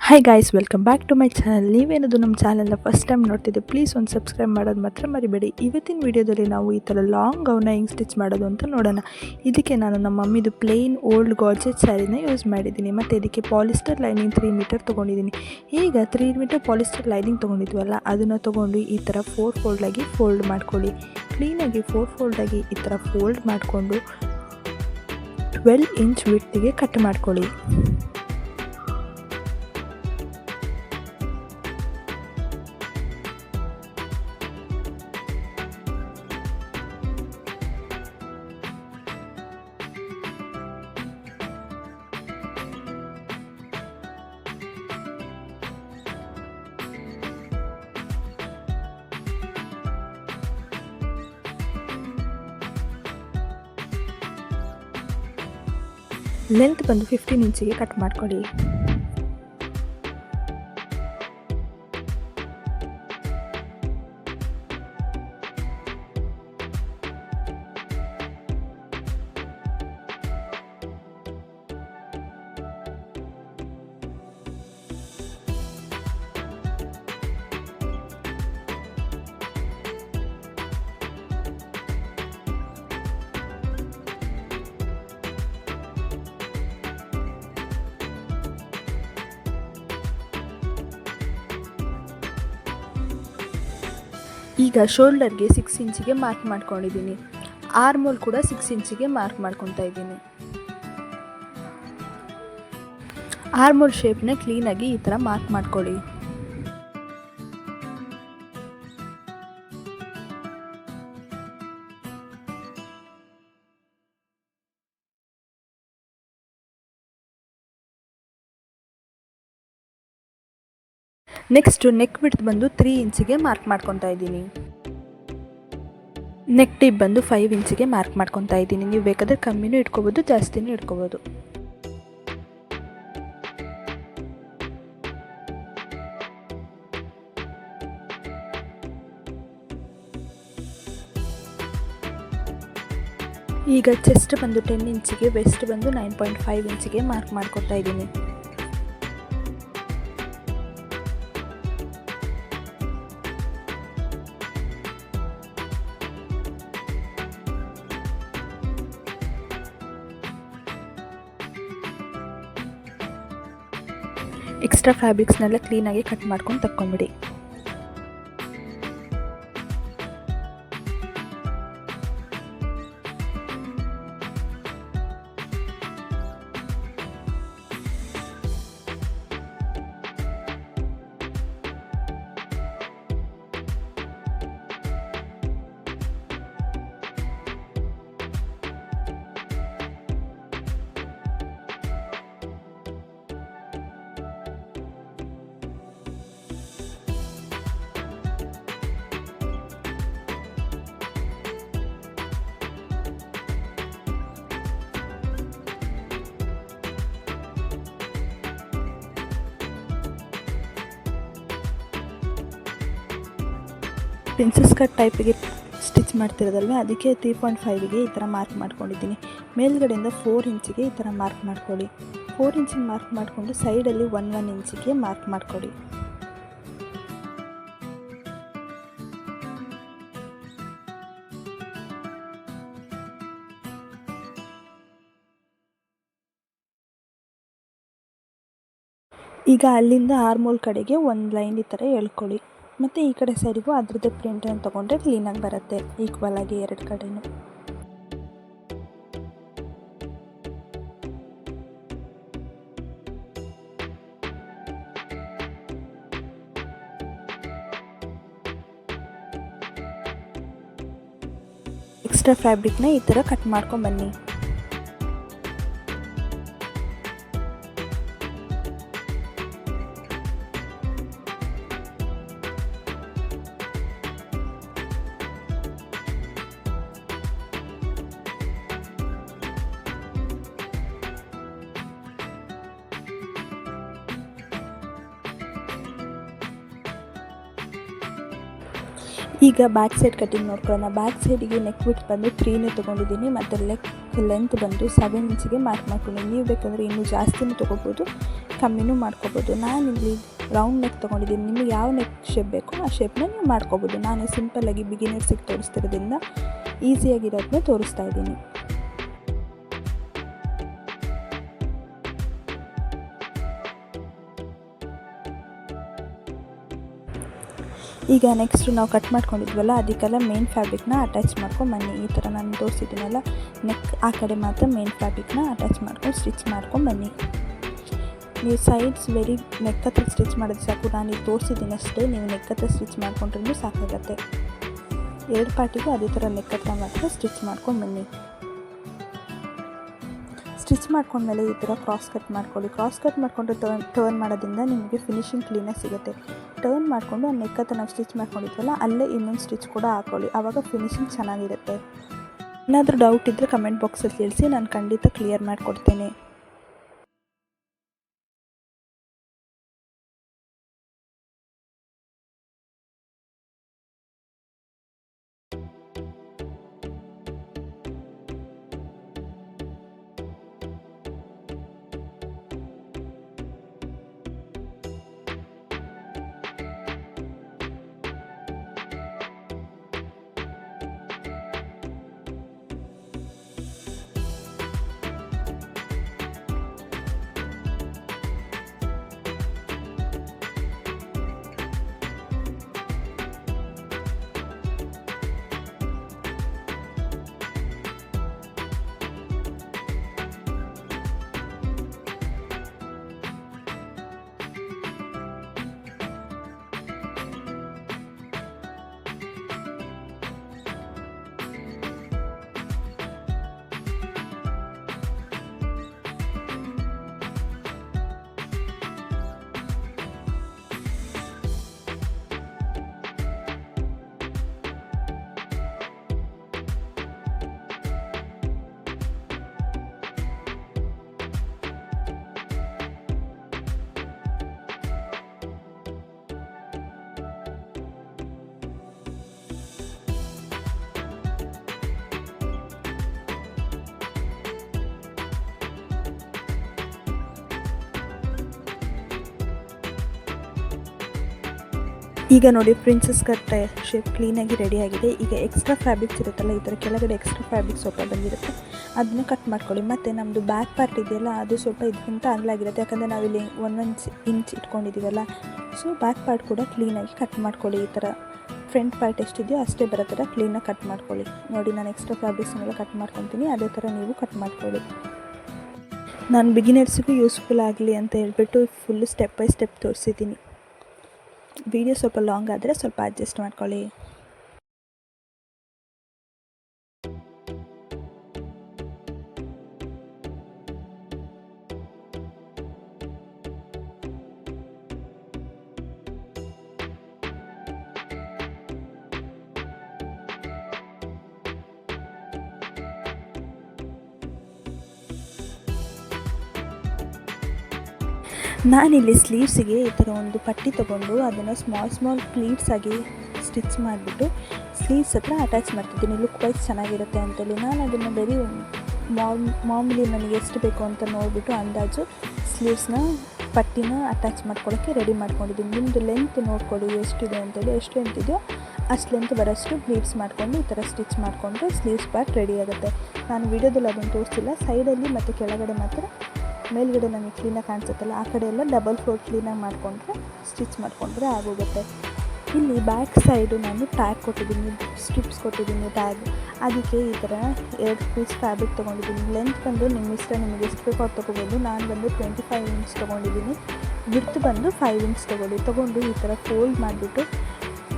Hi guys, welcome back to my channel. ನೀವೇನದು ನಮ್ಮ ಚಾನಲ್ನ ಫಸ್ಟ್ ಟೈಮ್ ನೋಡ್ತಿದ್ದೆ, ಪ್ಲೀಸ್ ಒಂದು ಸಬ್ಸ್ಕ್ರೈಬ್ ಮಾಡೋದು ಮಾತ್ರ ಮರಿಬೇಡಿ. ಇವತ್ತಿನ ವಿಡಿಯೋದಲ್ಲಿ ನಾವು ಈ ಥರ ಲಾಂಗ್ ಗೌನ್ನ ಹೆಂಗೆ ಸ್ಟಿಚ್ ಮಾಡೋದು ಅಂತ ನೋಡೋಣ. ಇದಕ್ಕೆ ನಾನು ನಮ್ಮ ಮಮ್ಮಿದು ಪ್ಲೇನ್ ಓಲ್ಡ್ ಗಾರ್ಜೆಟ್ ಸ್ಯಾರಿನ ಯೂಸ್ ಮಾಡಿದ್ದೀನಿ. ಮತ್ತು ಇದಕ್ಕೆ ಪಾಲಿಸ್ಟರ್ ಲೈನಿಂಗ್ 3 ಮೀಟರ್ ತೊಗೊಂಡಿದ್ದೀನಿ. ಈಗ 3 ಮೀಟರ್ ಪಾಲಿಸ್ಟರ್ ಲೈನಿಂಗ್ ತೊಗೊಂಡಿದ್ವಲ್ಲ, ಅದನ್ನು ತೊಗೊಂಡು ಈ ಥರ 4 ಫೋಲ್ಡಾಗಿ ಫೋಲ್ಡ್ ಮಾಡ್ಕೊಳ್ಳಿ. ಕ್ಲೀನಾಗಿ 4 ಫೋಲ್ಡಾಗಿ ಈ ಥರ ಫೋಲ್ಡ್ ಮಾಡಿಕೊಂಡು 12 ಇಂಚ್ ವಿಡ್ತಿಗೆ ಕಟ್ ಮಾಡ್ಕೊಳ್ಳಿ. ಲೆಂತ್ ಬಂದು 15 ಇಂಚಿಗೆ ಕಟ್ ಮಾಡ್ಕೊಳ್ಳಿ. ಈಗ ಶೋಲ್ಡರ್ಗೆ 6 ಇಂಚಿಗೆ ಮಾರ್ಕ್ ಮಾಡ್ಕೊಂಡಿದ್ದೀನಿ. ಆರ್ಮೋಲ್ ಕೂಡ 6 ಇಂಚಿಗೆ ಮಾರ್ಕ್ ಮಾಡ್ಕೊತಾ ಇದ್ದೀನಿ. ಆರ್ಮೋಲ್ ಶೇಪ್ನ ಕ್ಲೀನಾಗಿ ಈ ಥರ ಮಾರ್ಕ್ ಮಾಡ್ಕೊಳ್ಳಿ. ನೆಕ್ಸ್ಟು ನೆಕ್ ವಿಡ್ತ್ ಬಂದು 3 ಇಂಚಿಗೆ ಮಾರ್ಕ್ ಮಾಡ್ಕೊತಾ ಇದ್ದೀನಿ. ನೆಕ್ ಟಿಪ್ ಬಂದು 5 ಇಂಚಿಗೆ ಮಾರ್ಕ್ ಮಾಡ್ಕೊತಾ ಇದ್ದೀನಿ. ನೀವು ಬೇಕಾದರೆ ಕಮ್ಮಿನೂ ಇಟ್ಕೋಬೋದು, ಜಾಸ್ತಿನೂ ಇಟ್ಕೋಬೋದು. ಈಗ ಚೆಸ್ಟ್ ಬಂದು 10 ಇಂಚಿಗೆ, ವೆಸ್ಟ್ ಬಂದು 9.5 ಇಂಚಿಗೆ ಮಾರ್ಕ್ ಮಾಡ್ಕೊತಾ ಇದ್ದೀನಿ. ಎಕ್ಸ್ಟ್ರಾ ಫ್ಯಾಬ್ರಿಕ್ಸ್ನೆಲ್ಲ ಕ್ಲೀನಾಗಿ ಕಟ್ ಮಾಡ್ಕೊಂಡು ತಕ್ಕೊಂಬಿಡಿ. ಪ್ರಿನ್ಸಸ್ ಕಟ್ ಟೈಪಿಗೆ ಸ್ಟಿಚ್ ಮಾಡ್ತಿರೋದಲ್ವ, ಅದಕ್ಕೆ 3.5ಗೆ ಈ ಥರ ಮಾರ್ಕ್ ಮಾಡ್ಕೊಂಡಿದ್ದೀನಿ. ಮೇಲ್ಗಡೆಯಿಂದ 4 ಇಂಚಿಗೆ ಈ ಥರ ಮಾರ್ಕ್ ಮಾಡ್ಕೊಳ್ಳಿ. 4 ಇಂಚಿಗೆ ಮಾರ್ಕ್ ಮಾಡಿಕೊಂಡು ಸೈಡಲ್ಲಿ 1 ಇಂಚಿಗೆ ಮಾರ್ಕ್ ಮಾಡ್ಕೊಳ್ಳಿ. ಈಗ ಅಲ್ಲಿಂದ ಆರ್ಮೋಲ್ ಕಡೆಗೆ ಒಂದು ಲೈನ್ ಈ ಥರ ಎಳ್ಕೊಳ್ಳಿ. ಮತ್ತು ಈ ಕಡೆ ಸೈಡಿಗೂ ಅದರದ್ದೇ ಪ್ರಿಂಟನ್ನು ತೊಗೊಂಡ್ರೆ ಕ್ಲೀನಾಗಿ ಬರುತ್ತೆ, ಈಕ್ವಲ್ ಆಗಿ 2 ಕಡೆನೂ. ಎಕ್ಸ್ಟ್ರಾ ಫ್ಯಾಬ್ರಿಕ್ನ ಈ ಥರ ಕಟ್ ಮಾಡ್ಕೊಂಡು ಬನ್ನಿ. ಈಗ ಬ್ಯಾಕ್ ಸೈಡ್ ಕಟಿಂಗ್ ನೋಡ್ಕೊಳ್ಳೋಣ. ಬ್ಯಾಕ್ ಸೈಡಿಗೆ ನೆಕ್ ವಿಡ್ತ್ ಬಂದು 3ನೇ ತೊಗೊಂಡಿದ್ದೀನಿ ಮತ್ತು ಲೆಂತ್ ಬಂದು 7 ಇಂಚಿಗೆ ಮಾರ್ಕ್ ಮಾಡ್ಕೊಂಡಿದ್ದೀನಿ. ನೀವು ಬೇಕಂದರೆ ಇನ್ನೂ ಜಾಸ್ತಿನೂ ತೊಗೋಬೋದು, ಕಮ್ಮಿನೂ ಮಾಡ್ಕೋಬೋದು. ನಾನಿಲ್ಲಿ ರೌಂಡ್ ನೆಕ್ ತೊಗೊಂಡಿದ್ದೀನಿ. ನಿಮಗೆ ಯಾವ ನೆಕ್ ಶೇಪ್ ಬೇಕೋ ಆ ಶೇಪ್ನ ನೀವು ಮಾಡ್ಕೋಬೋದು. ನಾನು ಸಿಂಪಲ್ಲಾಗಿ ಬಿಗಿನರ್ಸಿಗೆ ತೋರಿಸ್ತಿರೋದ್ರಿಂದ ಈಸಿಯಾಗಿರೋದನ್ನೇ ತೋರಿಸ್ತಾ ಇದ್ದೀನಿ. ಈಗ ನೆಕ್ಸ್ಟ್ ನಾವು ಕಟ್ ಮಾಡ್ಕೊಂಡಿದ್ವಲ್ಲ ಅದಕ್ಕೆಲ್ಲ ಮೇನ್ ಫ್ಯಾಬ್ರಿಕ್ನ ಅಟ್ಯಾಚ್ ಮಾಡ್ಕೊಂಬನ್ನಿ. ಈ ಥರ ನಾನು ತೋರಿಸಿದ್ದೀನಲ್ಲ ನೆಕ್ ಆ ಕಡೆ ಮಾತ್ರ ಮೇನ್ ಫ್ಯಾಬ್ರಿಕ್ನ ಅಟ್ಯಾಚ್ ಮಾಡ್ಕೊಂಡು ಸ್ಟಿಚ್ ಮಾಡ್ಕೊಂಬನ್ನಿ. ನೀವು ಸೈಡ್ಸ್ ನೆಕ್ ಹತ್ರ ಸ್ಟಿಚ್ ಮಾಡೋದು ಸಾಕು. ನಾನು ತೋರಿಸಿದ್ದೀನಿ ಅಷ್ಟೇ, ನೀವು ನೆಕ್ ಹತ್ರ ಸ್ಟಿಚ್ ಮಾಡ್ಕೊಂಡ್ರೂ ಸಾಕಾಗತ್ತೆ. 2 ಪಾರ್ಟಿಗೂ ಅದೇ ಥರ ನೆಕ್ ಹತ್ರ ಮಾತ್ರ ಸ್ಟಿಚ್ ಮಾಡ್ಕೊಂಬನ್ನಿ. ಸ್ಟಿಚ್ ಮಾಡ್ಕೊಂಡ್ಮೇಲೆ ಈ ಥರ ಕ್ರಾಸ್ ಕಟ್ ಮಾಡ್ಕೊಳ್ಳಿ. ಕ್ರಾಸ್ ಕಟ್ ಮಾಡಿಕೊಂಡ್ರೆ ಟರ್ನ್ ಮಾಡೋದ್ರಿಂದ ನಿಮಗೆ ಫಿನಿಶಿಂಗ್ ಕ್ಲೀನಾಗಿ ಸಿಗುತ್ತೆ. ಟರ್ನ್ ಮಾಡಿಕೊಂಡು ಆ ನೆಕ್ ಹತ್ರ ನಾವು ಸ್ಟಿಚ್ ಮಾಡ್ಕೊಂಡಿದ್ವಲ್ಲ ಅಲ್ಲೇ ಇನ್ನೊಂದು ಸ್ಟಿಚ್ ಕೂಡ ಹಾಕ್ಕೊಳ್ಳಿ. ಆವಾಗ ಫಿನಿಶಿಂಗ್ ಚೆನ್ನಾಗಿರುತ್ತೆ. ಏನಾದರೂ ಡೌಟ್ ಇದ್ದರೆ ಕಮೆಂಟ್ ಬಾಕ್ಸಲ್ಲಿ ತಿಳಿಸಿ, ನಾನು ಖಂಡಿತ ಕ್ಲಿಯರ್ ಮಾಡಿಕೊಡ್ತೇನೆ. ಈಗ ನೋಡಿ ಪ್ರಿನ್ಸಸ್ ಕಟ್ ಶೇಪ್ ಕ್ಲೀನಾಗಿ ರೆಡಿಯಾಗಿದೆ. ಈಗ ಎಕ್ಸ್ಟ್ರಾ ಫ್ಯಾಬ್ರಿಕ್ಸ್ ಇರುತ್ತಲ್ಲ, ಈ ಥರ ಕೆಳಗಡೆ ಎಕ್ಸ್ಟ್ರಾ ಫ್ಯಾಬ್ರಿಕ್ ಸ್ವಲ್ಪ ಬಂದಿರುತ್ತೆ, ಅದನ್ನ ಕಟ್ ಮಾಡ್ಕೊಳ್ಳಿ. ಮತ್ತು ನಮ್ಮದು ಬ್ಯಾಕ್ ಪಾರ್ಟ್ ಇದೆಯಲ್ಲ ಅದು ಸ್ವಲ್ಪ ಇದಕ್ಕಿಂತ ಅಗಲಾಗಿರುತ್ತೆ, ಯಾಕಂದರೆ ನಾವಿಲ್ಲಿ 1 ಇಂಚ್ ಇಟ್ಕೊಂಡಿದ್ದೀವಲ್ಲ. ಸೊ ಬ್ಯಾಕ್ ಪಾರ್ಟ್ ಕೂಡ ಕ್ಲೀನಾಗಿ ಕಟ್ ಮಾಡ್ಕೊಳ್ಳಿ. ಈ ಥರ ಫ್ರಂಟ್ ಪಾರ್ಟ್ ಎಷ್ಟಿದೆಯೋ ಅಷ್ಟೇ ಬರೋ ಥರ ಕ್ಲೀನಾಗಿ ಕಟ್ ಮಾಡ್ಕೊಳ್ಳಿ. ನೋಡಿ ನಾನು ಎಕ್ಸ್ಟ್ರಾ ಫ್ಯಾಬ್ರಿಕ್ಸ್ನೆಲ್ಲ ಕಟ್ ಮಾಡ್ಕೊತೀನಿ, ಅದೇ ಥರ ನೀವು ಕಟ್ ಮಾಡ್ಕೊಳ್ಳಿ. ನಾನು ಬಿಗಿನರ್ಸಿಗೂ ಯೂಸ್ಫುಲ್ ಆಗಲಿ ಅಂತ ಹೇಳ್ಬಿಟ್ಟು ಫುಲ್ಲು ಸ್ಟೆಪ್ ಬೈ ಸ್ಟೆಪ್ ತೋರಿಸಿದ್ದೀನಿ. ವಿಡಿಯೋ ಸ್ವಲ್ಪ ಲಾಂಗ್ ಆದರೆ ಸ್ವಲ್ಪ ಅಡ್ಜಸ್ಟ್ ಮಾಡ್ಕೊಳ್ಳಿ. ನಾನಿಲ್ಲಿ ಸ್ಲೀವ್ಸಿಗೆ ಈ ಥರ ಒಂದು ಪಟ್ಟಿ ತೊಗೊಂಡು ಅದನ್ನು ಸ್ಮಾಲ್ ಪ್ಲೀಟ್ಸ್ ಆಗಿ ಸ್ಟಿಚ್ ಮಾಡಿಬಿಟ್ಟು ಸ್ಲೀವ್ಸ್ ಹತ್ರ ಅಟ್ಯಾಚ್ ಮಾಡ್ತಿದ್ದೀನಿ. ಲುಕ್ ವೈಸ್ ಚೆನ್ನಾಗಿರುತ್ತೆ ಅಂತೇಳಿ ನಾನು ಅದನ್ನು ಬರೀ ಮಾಮೂಲಿ ನನಗೆ ಎಷ್ಟು ಬೇಕು ಅಂತ ನೋಡಿಬಿಟ್ಟು ಅಂದಾಜು ಸ್ಲೀವ್ಸ್ನ ಪಟ್ಟಿನ ಅಟ್ಯಾಚ್ ಮಾಡ್ಕೊಳ್ಳೋಕ್ಕೆ ರೆಡಿ ಮಾಡ್ಕೊಂಡಿದ್ದೀನಿ. ನಿಮ್ಮದು ಲೆಂತ್ ನೋಡ್ಕೊಳ್ಳಿ ಎಷ್ಟಿದೆ ಅಂತೇಳಿ, ಎಷ್ಟು ಲೆಂತ್ ಇದೆಯೋ ಅಷ್ಟು ಲೆಂತ್ ಬರೋಷ್ಟು ಪ್ಲೀಟ್ಸ್ ಮಾಡಿಕೊಂಡು ಈ ಥರ ಸ್ಟಿಚ್ ಮಾಡಿಕೊಂಡ್ರೆ ಸ್ಲೀವ್ಸ್ ಪಾರ್ಟ್ ರೆಡಿ ಆಗುತ್ತೆ. ನಾನು ವೀಡಿಯೋದಲ್ಲಿ ಅದನ್ನು ತೋರಿಸಿಲ್ಲ, ಸೈಡಲ್ಲಿ ಮತ್ತು ಕೆಳಗಡೆ ಮಾತ್ರ ಮೇಲ್ಗಡೆ ನಮಗೆ ಕ್ಲೀನಾಗಿ ಕಾಣಿಸುತ್ತಲ್ಲ ಆ ಕಡೆ ಎಲ್ಲ ಡಬಲ್ ಫೋಲ್ಡ್ ಕ್ಲೀನಾಗಿ ಮಾಡಿಕೊಂಡ್ರೆ ಸ್ಟಿಚ್ ಮಾಡಿಕೊಂಡ್ರೆ ಆಗೋಗುತ್ತೆ. ಇಲ್ಲಿ ಬ್ಯಾಕ್ ಸೈಡು ನಾನು ಟ್ಯಾಗ್ ಕೊಟ್ಟಿದ್ದೀನಿ, ಸ್ಟ್ರಿಪ್ಸ್ ಕೊಟ್ಟಿದ್ದೀನಿ ಟ್ಯಾಗ್. ಅದಕ್ಕೆ ಈ ಥರ 2 ಪೀಸ್ ಫ್ಯಾಬ್ರಿಕ್ ತೊಗೊಂಡಿದ್ದೀನಿ. ಲೆಂತ್ ಬಂದು ನಿಮ್ಮ ಇಷ್ಟ, ನಿಮಗೆ ಎಷ್ಟು ಬೇಕೋ ಅದು ತೊಗೋಬೋದು. ನಾನು ಬಂದು 25 ಇಂಚ್ ತೊಗೊಂಡಿದ್ದೀನಿ. ವಿಡ್ತ್ ಬಂದು 5 ಇಂಚ್ ತೊಗೊಂಡು ಈ ಥರ ಫೋಲ್ಡ್ ಮಾಡಿಬಿಟ್ಟು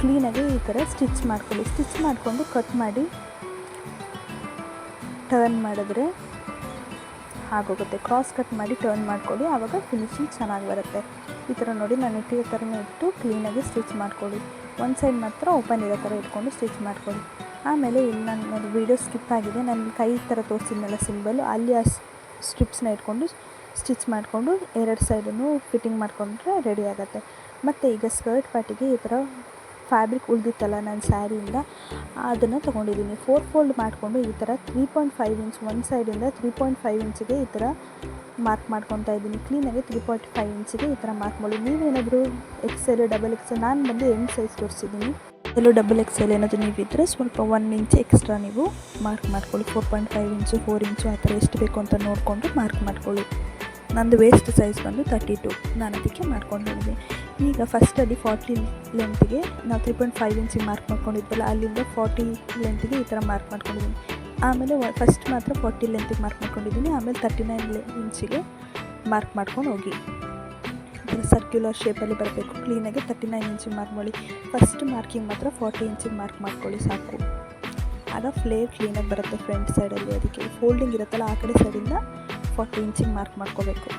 ಕ್ಲೀನಾಗಿ ಈ ಥರ ಸ್ಟಿಚ್ ಮಾಡ್ಕೊಳ್ಳಿ. ಸ್ಟಿಚ್ ಮಾಡಿಕೊಂಡು ಕಟ್ ಮಾಡಿ ಟರ್ನ್ ಮಾಡಿದ್ರೆ ಆಗೋಗುತ್ತೆ. ಕ್ರಾಸ್ ಕಟ್ ಮಾಡಿ ಟರ್ನ್ ಮಾಡ್ಕೊಳ್ಳಿ, ಆವಾಗ ಫಿನಿಶಿಂಗ್ ಚೆನ್ನಾಗಿ ಬರುತ್ತೆ. ಈ ಥರ ನೋಡಿ ನಾನು ಇಟ್ಟಿರೋ ಥರನೇ ಇಟ್ಟು ಕ್ಲೀನಾಗಿ ಸ್ಟಿಚ್ ಮಾಡ್ಕೊಳ್ಳಿ. ಒಂದು ಸೈಡ್ ಮಾತ್ರ ಓಪನ್ ಇರೋ ಥರ ಇಟ್ಕೊಂಡು ಸ್ಟಿಚ್ ಮಾಡ್ಕೊಳ್ಳಿ. ಆಮೇಲೆ ಇಲ್ಲಿ ನಾನು ವೀಡಿಯೋ ಸ್ಕಿಪ್ ಆಗಿದೆ, ನನ್ನ ಕೈ ಥರ ತೋರಿಸಿದ್ನಲ್ಲ ಸಿಂಬಲ್, ಅಲ್ಲಿ ಆ ಸ್ಟ್ರಿಪ್ಸ್ನ ಇಟ್ಕೊಂಡು ಸ್ಟಿಚ್ ಮಾಡಿಕೊಂಡು 2 ಸೈಡನ್ನು ಫಿಟ್ಟಿಂಗ್ ಮಾಡಿಕೊಂಡ್ರೆ ರೆಡಿ ಆಗುತ್ತೆ. ಮತ್ತು ಈಗ ಸ್ಕರ್ಟ್ ಪಾರ್ಟಿಗೆ ಈ ಥರ ಫ್ಯಾಬ್ರಿಕ್ ಉಳಿದಿತ್ತಲ್ಲ ನನ್ನ ಸ್ಯಾರಿಯಿಂದ ಅದನ್ನು ತೊಗೊಂಡಿದ್ದೀನಿ. 4 ಫೋಲ್ಡ್ ಮಾಡಿಕೊಂಡು ಈ ಥರ 3.5 ಇಂಚ್ ಒಂದು ಸೈಡಿಂದ 3.5 ಇಂಚಿಗೆ ಈ ಥರ ಮಾರ್ಕ್ ಮಾಡ್ಕೊತಾ ಇದ್ದೀನಿ. ಕ್ಲೀನಾಗಿ 3.5 ಇಂಚಿಗೆ ಈ ಥರ ಮಾರ್ಕ್ ಮಾಡಿ. ನೀವೇನಾದರೂ XL XXL, ನಾನು ಬಂದು M ಸೈಜ್ ತೋರಿಸಿದ್ದೀನಿ. XXL ಏನಾದರೂ ನೀವಿದ್ದರೆ ಸ್ವಲ್ಪ 1 ಇಂಚ್ ಎಕ್ಸ್ಟ್ರಾ ನೀವು ಮಾರ್ಕ್ ಮಾಡ್ಕೊಳ್ಳಿ. 4.5 ಇಂಚು 4 ಇಂಚು ಆ ಥರ ಎಷ್ಟು ಬೇಕು ಅಂತ ನೋಡಿಕೊಂಡು ಮಾರ್ಕ್ ಮಾಡ್ಕೊಳ್ಳಿ. ನಂದು ವೇಸ್ಟ್ ಸೈಜ್ ಬಂದು 32, ನಾನು ಅದಕ್ಕೆ ಮಾಡ್ಕೊಂಡಿದ್ದೀನಿ. ಈಗ ಫಸ್ಟಲ್ಲಿ 40 ಲೆಂತ್ಗೆ ನಾವು 3.5 ಇಂಚಿಗೆ ಮಾರ್ಕ್ ಮಾಡ್ಕೊಂಡಿದ್ವಲ್ಲ, ಅಲ್ಲಿಂದ 40 ಲೆಂತ್ಗೆ ಈ ಥರ ಮಾರ್ಕ್ ಮಾಡ್ಕೊಂಡಿದ್ದೀನಿ. ಆಮೇಲೆ ಫಸ್ಟ್ ಮಾತ್ರ 40 ಲೆಂತಿಗೆ ಮಾರ್ಕ್ ಮಾಡ್ಕೊಂಡಿದ್ದೀನಿ. ಆಮೇಲೆ 39 ಇಂಚಿಗೆ ಮಾರ್ಕ್ ಮಾಡ್ಕೊಂಡು ಹೋಗಿ ಸರ್ಕ್ಯುಲರ್ ಶೇಪಲ್ಲಿ ಬರಬೇಕು. ಕ್ಲೀನಾಗಿ 39 ಇಂಚಿಗೆ ಮಾರ್ಕ್ ಮಾಡಿ. ಫಸ್ಟ್ ಮಾರ್ಕಿಂಗ್ ಮಾತ್ರ 40 ಇಂಚಿಗೆ ಮಾರ್ಕ್ ಮಾಡ್ಕೊಳ್ಳಿ ಸಾಕು. ಆಗ ಫ್ಲೇರ್ ಕ್ಲೀನಾಗಿ ಬರುತ್ತೆ ಫ್ರಂಟ್ ಸೈಡಲ್ಲಿ. ಅದಕ್ಕೆ ಫೋಲ್ಡಿಂಗ್ ಇರುತ್ತಲ್ಲ ಆ ಕಡೆ ಸೈಡಿಂದ 40 ಇಂಚಿಗೆ ಮಾರ್ಕ್ ಮಾಡ್ಕೋಬೇಕು.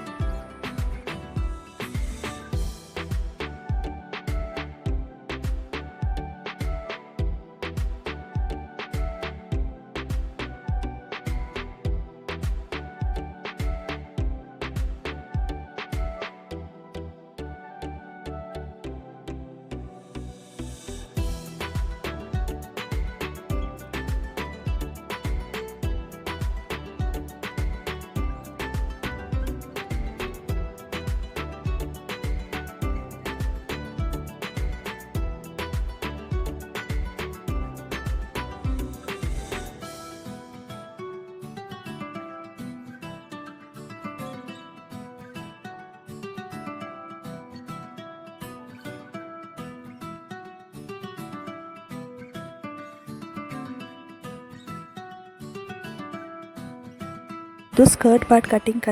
ಇದು ಸ್ಕರ್ಟ್ ಪಾರ್ಟ್ ಕಟ್ಟಿಂಗ್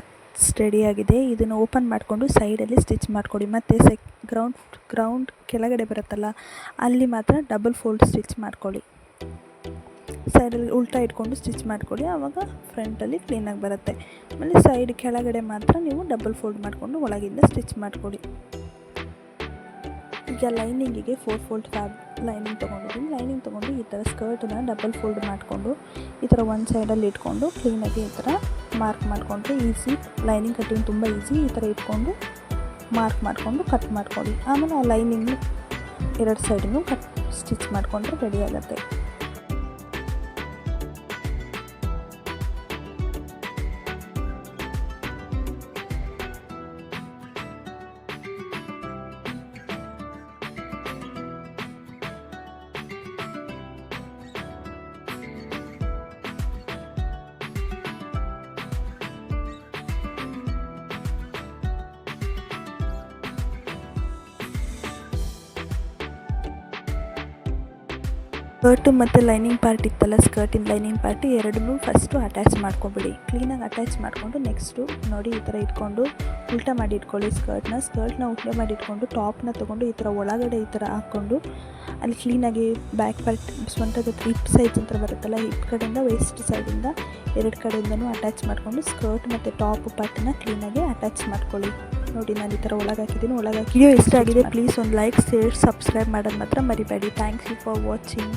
ರೆಡಿಯಾಗಿದೆ. ಇದನ್ನು ಓಪನ್ ಮಾಡಿಕೊಂಡು ಸೈಡಲ್ಲಿ ಸ್ಟಿಚ್ ಮಾಡಿಕೊಡಿ. ಮತ್ತು ಗ್ರೌಂಡ್ ಕೆಳಗಡೆ ಬರುತ್ತಲ್ಲ ಅಲ್ಲಿ ಮಾತ್ರ ಡಬಲ್ ಫೋಲ್ಡ್ ಸ್ಟಿಚ್ ಮಾಡ್ಕೊಳ್ಳಿ. ಸೈಡಲ್ಲಿ ಉಲ್ಟಾ ಇಟ್ಕೊಂಡು ಸ್ಟಿಚ್ ಮಾಡ್ಕೊಳ್ಳಿ, ಆವಾಗ ಫ್ರಂಟಲ್ಲಿ ಕ್ಲೀನಾಗಿ ಬರುತ್ತೆ. ಆಮೇಲೆ ಸೈಡ್ ಕೆಳಗಡೆ ಮಾತ್ರ ನೀವು ಡಬಲ್ ಫೋಲ್ಡ್ ಮಾಡಿಕೊಂಡು ಒಳಗಿಂದ ಸ್ಟಿಚ್ ಮಾಡಿಕೊಡಿ. ಈಗ ಲೈನಿಂಗಿಗೆ 4 ಫೋಲ್ಡ್ ಲೈನಿಂಗ್ ತೊಗೊಂಡಿದ್ದೀನಿ. ಲೈನಿಂಗ್ ತೊಗೊಂಡು ಈ ಥರ ಸ್ಕರ್ಟನ್ನ ಡಬಲ್ ಫೋಲ್ಡ್ ಮಾಡಿಕೊಂಡು ಈ ಥರ ಒಂದು ಸೈಡಲ್ಲಿ ಇಟ್ಕೊಂಡು ಕ್ಲೀನಾಗಿ ಈ ಥರ ಮಾರ್ಕ್ ಮಾಡಿಕೊಂಡ್ರೆ ಈಸಿ. ಲೈನಿಂಗ್ ಕಟ್ಟಿಂಗ್ ತುಂಬ ಈಸಿ. ಈ ಥರ ಇಟ್ಕೊಂಡು ಮಾರ್ಕ್ ಮಾಡಿಕೊಂಡು ಕಟ್ ಮಾಡ್ಕೊಳ್ಳಿ. ಆಮೇಲೆ ಆ ಲೈನಿಂಗ್ 2 ಸೈಡನ್ನು ಸ್ಟಿಚ್ ಮಾಡಿಕೊಂಡ್ರೆ ರೆಡಿ ಆಗುತ್ತೆ. ಸ್ಕರ್ಟು ಮತ್ತು ಲೈನಿಂಗ್ ಪಾರ್ಟ್ ಇತ್ತಲ್ಲ, ಸ್ಕರ್ಟಿನ ಲೈನಿಂಗ್ ಪಾರ್ಟ್ ಎರಡನ್ನೂ ಫಸ್ಟು ಅಟ್ಯಾಚ್ ಮಾಡ್ಕೊಬಿಡಿ. ಕ್ಲೀನಾಗಿ ಅಟ್ಯಾಚ್ ಮಾಡಿಕೊಂಡು ನೆಕ್ಸ್ಟು ನೋಡಿ ಈ ಥರ ಇಟ್ಕೊಂಡು ಉಲ್ಟಾ ಮಾಡಿ ಇಟ್ಕೊಳ್ಳಿ. ಸ್ಕರ್ಟ್ನ ಉಲ್ಟಾ ಮಾಡಿ ಇಟ್ಕೊಂಡು ಟಾಪ್ನ ತೊಗೊಂಡು ಈ ಥರ ಒಳಗಡೆ ಈ ಥರ ಹಾಕ್ಕೊಂಡು ಅಲ್ಲಿ ಕ್ಲೀನಾಗಿ ಬ್ಯಾಕ್ ಪಾರ್ಟ್ ಸ್ವಂತದ ಹಿಪ್ ಸೈಜ್ ಅಂತ ಬರುತ್ತಲ್ಲ, ಹಿಪ್ ಕಡೆಯಿಂದ ವೇಸ್ಟ್ ಸೈಡಿಂದ 2 ಕಡೆಯಿಂದನೂ ಅಟ್ಯಾಚ್ ಮಾಡಿಕೊಂಡು ಸ್ಕರ್ಟ್ ಮತ್ತು ಟಾಪ್ ಪಾರ್ಟನ್ನ ಕ್ಲೀನಾಗಿ ಅಟ್ಯಾಚ್ ಮಾಡ್ಕೊಳ್ಳಿ. ನೋಡಿ ನಾನು ಈ ಥರ ಒಳಗೆ ಹಾಕಿದ್ದೀನಿ. ವಿಡಿಯೋ ಇಷ್ಟ ಆಗಿದೆ ಪ್ಲೀಸ್ ಒಂದು ಲೈಕ್, ಶೇರ್, ಸಬ್ಸ್ಕ್ರೈಬ್ ಮಾಡೋದು ಮಾತ್ರ ಮರಿಬೇಡಿ. Thanks you for watching.